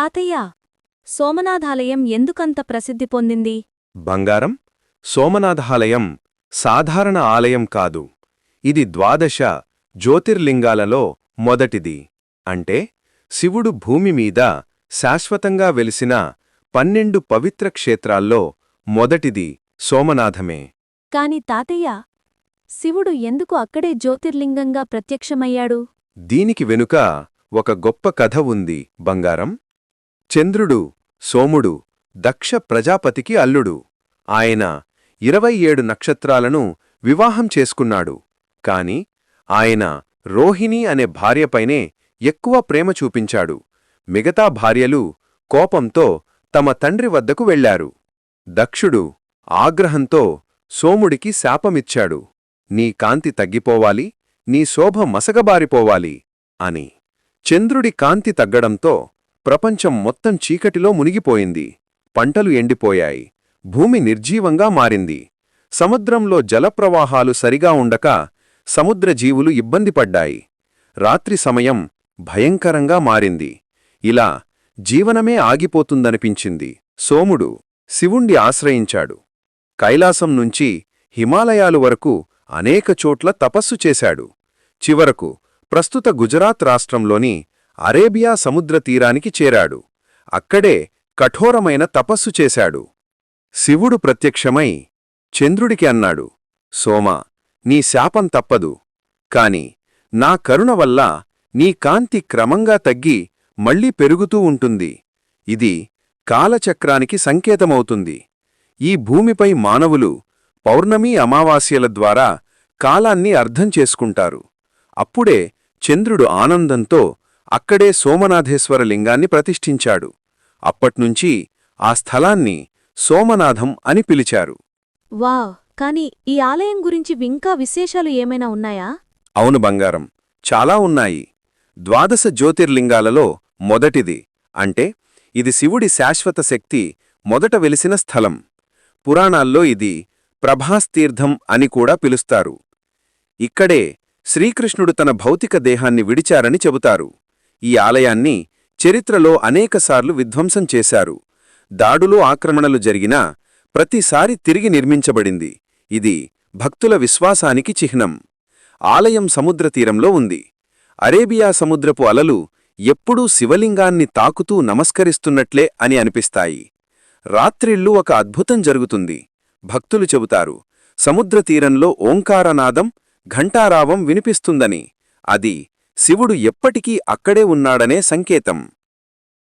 తాతయ్య, సోమనాథాలయం ఎందుకంత ప్రసిద్ధి పొందింది? బంగారం, సోమనాథాలయం సాధారణ ఆలయం కాదు. ఇది 12 జ్యోతిర్లింగాలలో మొదటిది. అంటే శివుడు భూమి మీద శాశ్వతంగా వెలిసిన 12 పవిత్ర క్షేత్రాల్లో మొదటిది సోమనాథమే. కాని తాతయ్య, శివుడు ఎందుకు అక్కడే జ్యోతిర్లింగంగా ప్రత్యక్షమయ్యాడు? దీనికి వెనుక ఒక గొప్ప కథ ఉంది బంగారం. చంద్రుడు, సోముడు దక్ష ప్రజాపతికి అల్లుడు. ఆయన 27 నక్షత్రాలను వివాహం చేసుకున్నాడు. కాని ఆయన రోహిణి అనే భార్యపైనే ఎక్కువ ప్రేమ చూపించాడు. మిగతా భార్యలు కోపంతో తమ తండ్రి వద్దకు వెళ్లారు. దక్షుడు ఆగ్రహంతో సోముడికి శాపమిచ్చాడు. నీ కాంతి తగ్గిపోవాలి, నీ శోభ మసగబారిపోవాలి అని. చంద్రుడి కాంతి తగ్గడంతో ప్రపంచం మొత్తం చీకటిలో మునిగిపోయింది. పంటలు ఎండిపోయాయి. భూమి నిర్జీవంగా మారింది. సముద్రంలో జలప్రవాహాలు సరిగా ఉండక సముద్రజీవులు ఇబ్బందిపడ్డాయి. రాత్రి సమయం భయంకరంగా మారింది. ఇలా జీవనమే ఆగిపోతుందనిపించింది. సోముడు శివుణ్ణి ఆశ్రయించాడు. కైలాసం నుంచి హిమాలయాలు వరకు అనేక చోట్ల తపస్సు చేశాడు. చివరకు ప్రస్తుత గుజరాత్ రాష్ట్రంలోని అరేబియా సముద్రతీరానికి చేరాడు. అక్కడే కఠోరమైన తపస్సు చేశాడు. శివుడు ప్రత్యక్షమై చంద్రుడికి అన్నాడు, సోమా, నీ శాపం తప్పదు. కాని నా కరుణ వల్ల నీ కాంతి క్రమంగా తగ్గి మళ్లీ పెరుగుతూ ఉంటుంది. ఇది కాలచక్రానికి సంకేతమవుతుంది. ఈ భూమిపై మానవులు పౌర్ణమీ అమావాస్యల ద్వారా కాలాన్ని అర్థం చేసుకుంటారు. అప్పుడే చంద్రుడు ఆనందంతో అక్కడే సోమనాథేశ్వర లింగాన్ని ప్రతిష్ఠించాడు. అప్పట్నుంచి ఆ స్థలాన్ని సోమనాథం అని పిలిచారు. వావ్! కాని ఈ ఆలయం గురించి ఇంకా విశేషాలు ఏమైనా ఉన్నాయా? అవును బంగారం, చాలా ఉన్నాయి. 12 జ్యోతిర్లింగాలలో మొదటిది. అంటే ఇది శివుడి శాశ్వత శక్తి మొదట వెలిసిన స్థలం. పురాణాల్లో ఇది ప్రభాస్తీర్థం అని కూడా పిలుస్తారు. ఇక్కడే శ్రీకృష్ణుడు తన భౌతిక దేహాన్ని విడిచారని చెబుతారు. ఈ ఆలయాన్ని చరిత్రలో అనేకసార్లు విధ్వంసం చేశారు. దాడులు, ఆక్రమణలు జరిగినా ప్రతిసారి తిరిగి నిర్మించబడింది. ఇది భక్తుల విశ్వాసానికి చిహ్నం. ఆలయం సముద్రతీరంలో ఉంది. అరేబియా సముద్రపు అలలు ఎప్పుడూ శివలింగాన్ని తాకుతూ నమస్కరిస్తున్నట్లే అని అనిపిస్తాయి. రాత్రిళ్ళు ఒక అద్భుతం జరుగుతుంది. భక్తులు చెబుతారు, సముద్రతీరంలో ఓంకారనాదం, ఘంటారావం వినిపిస్తుందని. అది శివుడు ఎప్పటికీ అక్కడే ఉన్నాడనే సంకేతం.